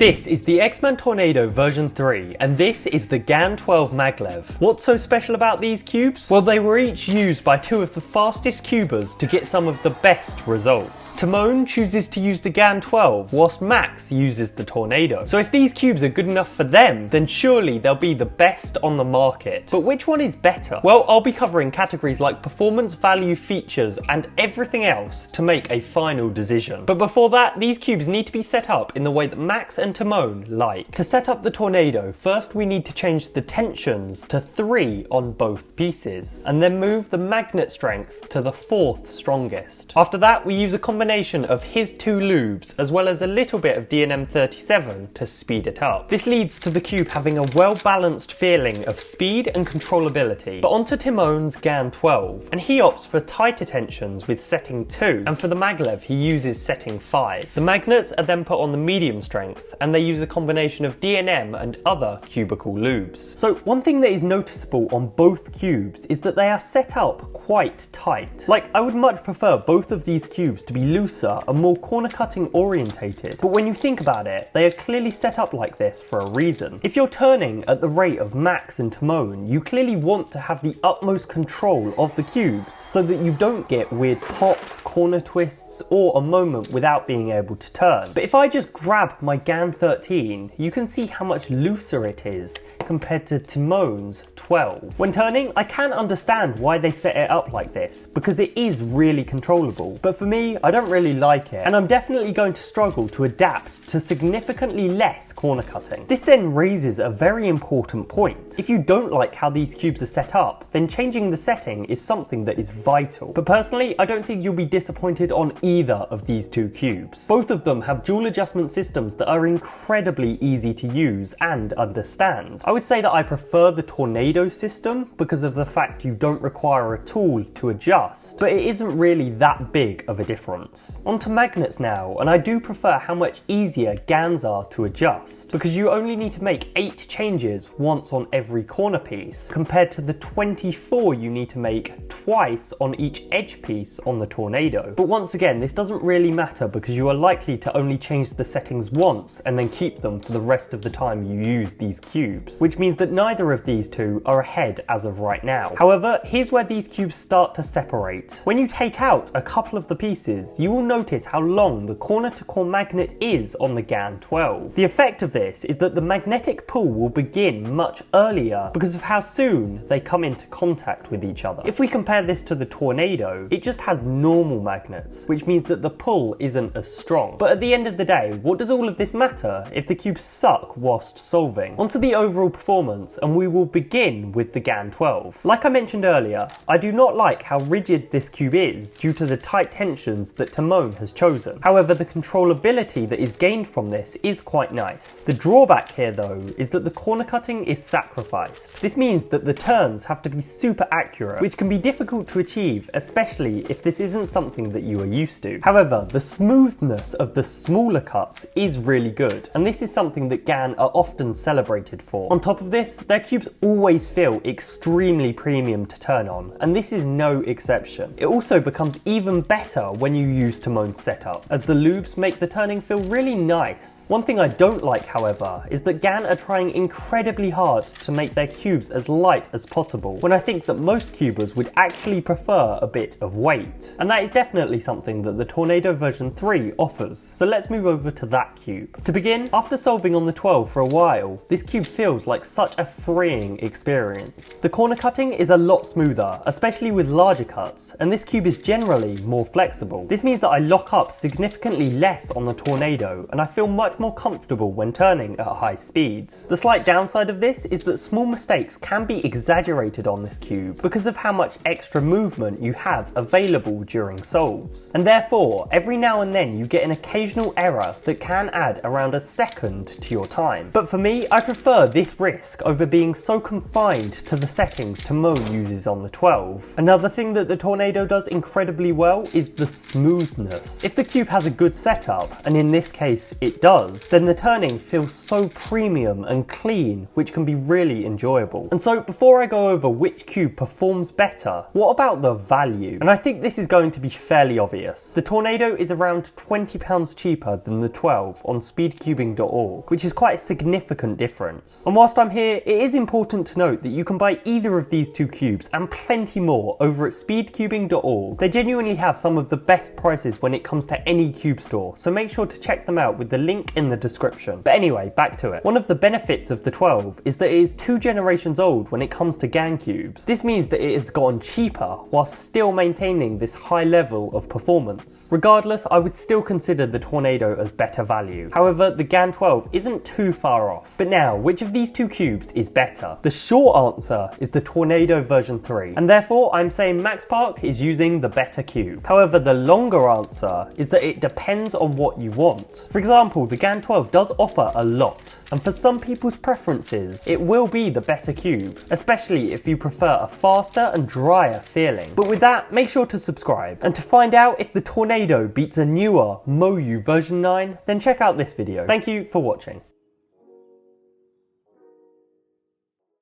This is the X-Men Tornado version 3, and this is the GAN 12 Maglev. What's so special about these cubes? Well, they were each used by two of the fastest cubers to get some of the best results. Timon chooses to use the GAN 12, whilst Max uses the Tornado. So if these cubes are good enough for them, then surely they'll be the best on the market. But which one is better? Well, I'll be covering categories like performance, value, features, and everything else to make a final decision. But before that, these cubes need to be set up in the way that Max and Timon like. To set up the Tornado, first we need to change the tensions to 3 on both pieces, and then move the magnet strength to the 4th strongest. After that, we use a combination of his 2 lubes as well as a little bit of DNM37 to speed it up. This leads to the cube having a well-balanced feeling of speed and controllability. But onto Timon's GAN 12, and he opts for tighter tensions with setting 2, and for the Maglev he uses setting 5. The magnets are then put on the medium strength, and they use a combination of DNM and other cubical lubes. So one thing that is noticeable on both cubes is that they are set up quite tight. Like, I would much prefer both of these cubes to be looser and more corner cutting orientated, but when you think about it, they are clearly set up like this for a reason. If you're turning at the rate of Max and Timon, you clearly want to have the utmost control of the cubes so that you don't get weird pops, corner twists, or a moment without being able to turn. But if I just grab my GAN 13, you can see how much looser it is compared to Timon's 12. When turning, I can understand why they set it up like this, because it is really controllable. But for me, I don't really like it, and I'm definitely going to struggle to adapt to significantly less corner cutting. This then raises a very important point. If you don't like how these cubes are set up, then changing the setting is something that is vital. But personally, I don't think you'll be disappointed on either of these two cubes. Both of them have dual adjustment systems that are incredibly easy to use and understand. I would say that I prefer the Tornado system because of the fact you don't require a tool to adjust, but it isn't really that big of a difference. Onto magnets now, and I do prefer how much easier GANs are to adjust, because you only need to make 8 changes once on every corner piece, compared to the 24 you need to make twice on each edge piece on the Tornado. But once again, this doesn't really matter because you are likely to only change the settings once and then keep them for the rest of the time you use these cubes, which means that neither of these two are ahead as of right now. However, here's where these cubes start to separate. When you take out a couple of the pieces, you will notice how long the corner-to-core magnet is on the GAN 12. The effect of this is that the magnetic pull will begin much earlier because of how soon they come into contact with each other. If we compare this to the Tornado, it just has normal magnets, which means that the pull isn't as strong. But at the end of the day, what does all of this matter if the cubes suck whilst solving? Onto the overall performance, and we will begin with the GAN 12. Like I mentioned earlier, I do not like how rigid this cube is due to the tight tensions that Timon has chosen. However, the controllability that is gained from this is quite nice. The drawback here though is that the corner cutting is sacrificed. This means that the turns have to be super accurate, which can be difficult to achieve, especially if this isn't something that you are used to. However, the smoothness of the smaller cuts is really good, and this is something that GAN are often celebrated for. On top of this, their cubes always feel extremely premium to turn on, and this is no exception. It also becomes even better when you use Timon's setup, as the lubes make the turning feel really nice. One thing I don't like, however, is that GAN are trying incredibly hard to make their cubes as light as possible, when I think that most cubers would actually prefer a bit of weight. And that is definitely something that the Tornado version 3 offers. So let's move over to that cube. To begin, after solving on the 12 for a while, this cube feels like such a freeing experience. The corner cutting is a lot smoother, especially with larger cuts, and this cube is generally more flexible. This means that I lock up significantly less on the Tornado, and I feel much more comfortable when turning at high speeds. The slight downside of this is that small mistakes can be exaggerated on this cube because of how much extra movement you have available during solves, and therefore every now and then you get an occasional error that can add around a second to your time. But for me, I prefer this risk over being so confined to the settings Timon uses on the 12. Another thing that the Tornado does incredibly well is the smoothness. If the cube has a good setup, and in this case it does, then the turning feels so premium and clean, which can be really enjoyable. And so before I go over which cube performs better, what about the value? And I think this is going to be fairly obvious. The Tornado is around £20 cheaper than the 12 on speed speedcubing.org, which is quite a significant difference. And whilst I'm here, it is important to note that you can buy either of these two cubes and plenty more over at speedcubing.org. They genuinely have some of the best prices when it comes to any cube store, so make sure to check them out with the link in the description. But anyway, back to it. One of the benefits of the 12 is that it is 2 generations old when it comes to GAN cubes. This means that it has gotten cheaper whilst still maintaining this high level of performance. Regardless, I would still consider the Tornado as better value. However, the GAN 12 isn't too far off. But now, which of these two cubes is better? The short answer is the Tornado version 3, and therefore I'm saying MaxPark is using the better cube. However, the longer answer is that it depends on what you want. For example, the GAN 12 does offer a lot, and for some people's preferences, it will be the better cube, especially if you prefer a faster and drier feeling. But with that, make sure to subscribe, and to find out if the Tornado beats a newer MoYu version 9, then check out this video. Thank you for watching.